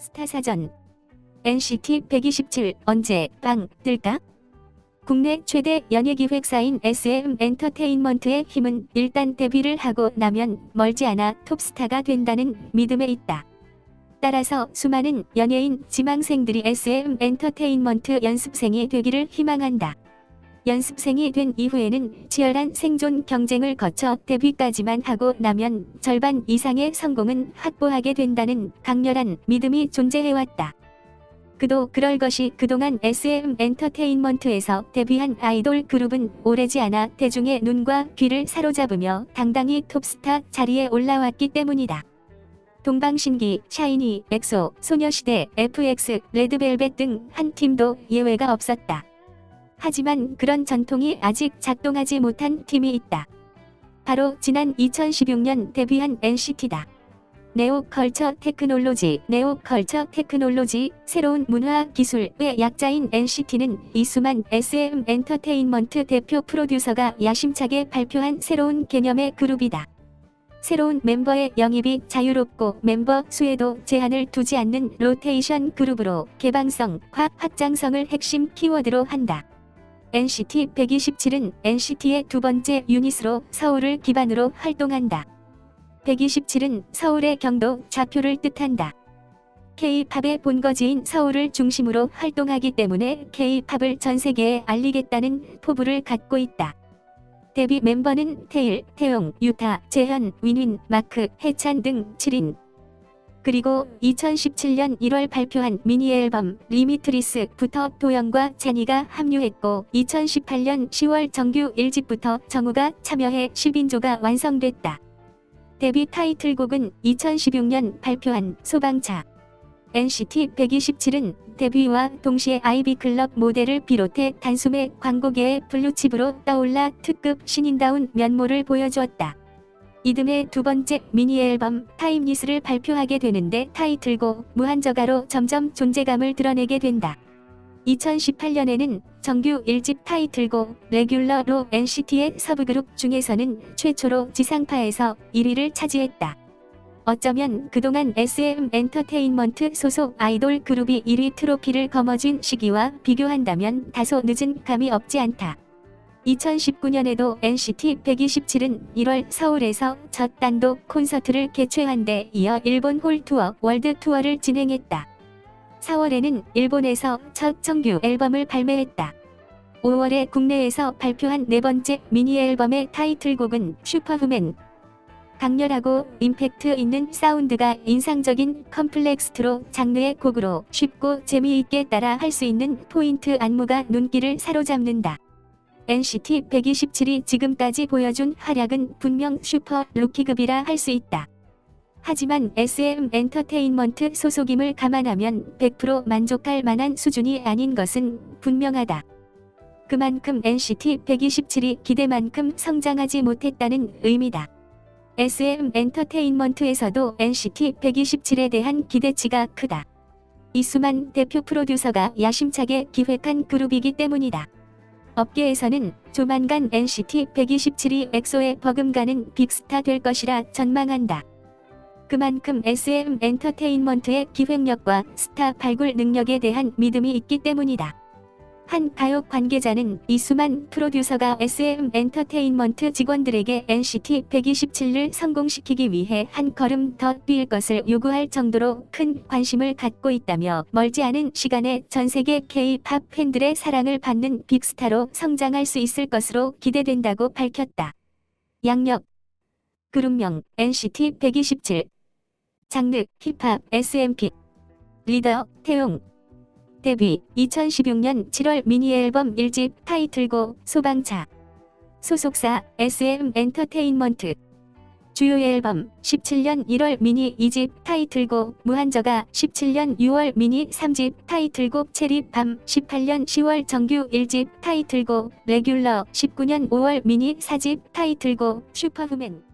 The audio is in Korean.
스타사전. NCT 127 언제 빵 뜰까? 국내 최대 연예기획사인 SM 엔터테인먼트의 힘은 일단 데뷔를 하고 나면 멀지 않아 톱스타가 된다는 믿음에 있다. 따라서 수많은 연예인 지망생들이 SM 엔터테인먼트 연습생이 되기를 희망한다. 연습생이 된 이후에는 치열한 생존 경쟁을 거쳐 데뷔까지만 하고 나면 절반 이상의 성공은 확보하게 된다는 강렬한 믿음이 존재해왔다. 그도 그럴 것이 그동안 SM 엔터테인먼트에서 데뷔한 아이돌 그룹은 오래지 않아 대중의 눈과 귀를 사로잡으며 당당히 톱스타 자리에 올라왔기 때문이다. 동방신기, 샤이니, 엑소, 소녀시대, FX, 레드벨벳 등 한 팀도 예외가 없었다. 하지만 그런 전통이 아직 작동하지 못한 팀이 있다. 바로 지난 2016년 데뷔한 NCT다. 네오컬처 테크놀로지, 새로운 문화 기술의 약자인 NCT는 이수만 SM 엔터테인먼트 대표 프로듀서가 야심차게 발표한 새로운 개념의 그룹이다. 새로운 멤버의 영입이 자유롭고 멤버 수에도 제한을 두지 않는 로테이션 그룹으로 개방성, 확장성을 핵심 키워드로 한다. NCT 127은 NCT의 두 번째 유닛으로 서울을 기반으로 활동한다. 127은 서울의 경도 좌표를 뜻한다. K-팝의 본거지인 서울을 중심으로 활동하기 때문에 K-팝을 전 세계에 알리겠다는 포부를 갖고 있다. 데뷔 멤버는 태일, 태용, 유타, 재현, 윈윈, 마크, 해찬 등 7인. 그리고 2017년 1월 발표한 미니 앨범 리미트리스부터 도영과 찬이가 합류했고 2018년 10월 정규 1집부터 정우가 참여해 10인조가 완성됐다. 데뷔 타이틀곡은 2016년 발표한 소방차. NCT 127은 데뷔와 동시에 아이비클럽 모델을 비롯해 단숨에 광고계의 블루칩으로 떠올라 특급 신인다운 면모를 보여주었다. 이듬해 두 번째 미니 앨범 타임리스를 발표하게 되는데 타이틀곡 무한저가로 점점 존재감을 드러내게 된다. 2018년에는 정규 1집 타이틀곡 레귤러로 NCT의 서브그룹 중에서는 최초로 지상파에서 1위를 차지했다. 어쩌면 그동안 SM 엔터테인먼트 소속 아이돌 그룹이 1위 트로피를 거머쥔 시기와 비교한다면 다소 늦은 감이 없지 않다. 2019년에도 NCT 127은 1월 서울에서 첫 단독 콘서트를 개최한 데 이어 일본 홀 투어 월드 투어를 진행했다. 4월에는 일본에서 첫 정규 앨범을 발매했다. 5월에 국내에서 발표한 네 번째 미니 앨범의 타이틀곡은 슈퍼후맨. 강렬하고 임팩트 있는 사운드가 인상적인 컴플렉스트로 장르의 곡으로 쉽고 재미있게 따라 할 수 있는 포인트 안무가 눈길을 사로잡는다. NCT 127이 지금까지 보여준 활약은 분명 슈퍼 루키급이라 할 수 있다. 하지만 SM 엔터테인먼트 소속임을 감안하면 100% 만족할 만한 수준이 아닌 것은 분명하다. 그만큼 NCT 127이 기대만큼 성장하지 못했다는 의미다. SM 엔터테인먼트에서도 NCT 127에 대한 기대치가 크다. 이수만 대표 프로듀서가 야심차게 기획한 그룹이기 때문이다. 업계에서는 조만간 NCT 127이 엑소에 버금가는 빅스타 될 것이라 전망한다. 그만큼 SM 엔터테인먼트의 기획력과 스타 발굴 능력에 대한 믿음이 있기 때문이다. 한 가요 관계자는 이수만 프로듀서가 SM 엔터테인먼트 직원들에게 NCT 127을 성공시키기 위해 한 걸음 더 뛸 것을 요구할 정도로 큰 관심을 갖고 있다며 멀지 않은 시간에 전 세계 K-팝 팬들의 사랑을 받는 빅스타로 성장할 수 있을 것으로 기대된다고 밝혔다. 양력 그룹명 NCT 127 장르 힙합 SMP 리더 태용 데뷔 2016년 7월 미니 앨범 1집 타이틀곡 소방차 소속사 SM 엔터테인먼트 주요 앨범 17년 1월 미니 2집 타이틀곡 무한저가 17년 6월 미니 3집 타이틀곡 체리밤 18년 10월 정규 1집 타이틀곡 레귤러 19년 5월 미니 4집 타이틀곡 슈퍼후맨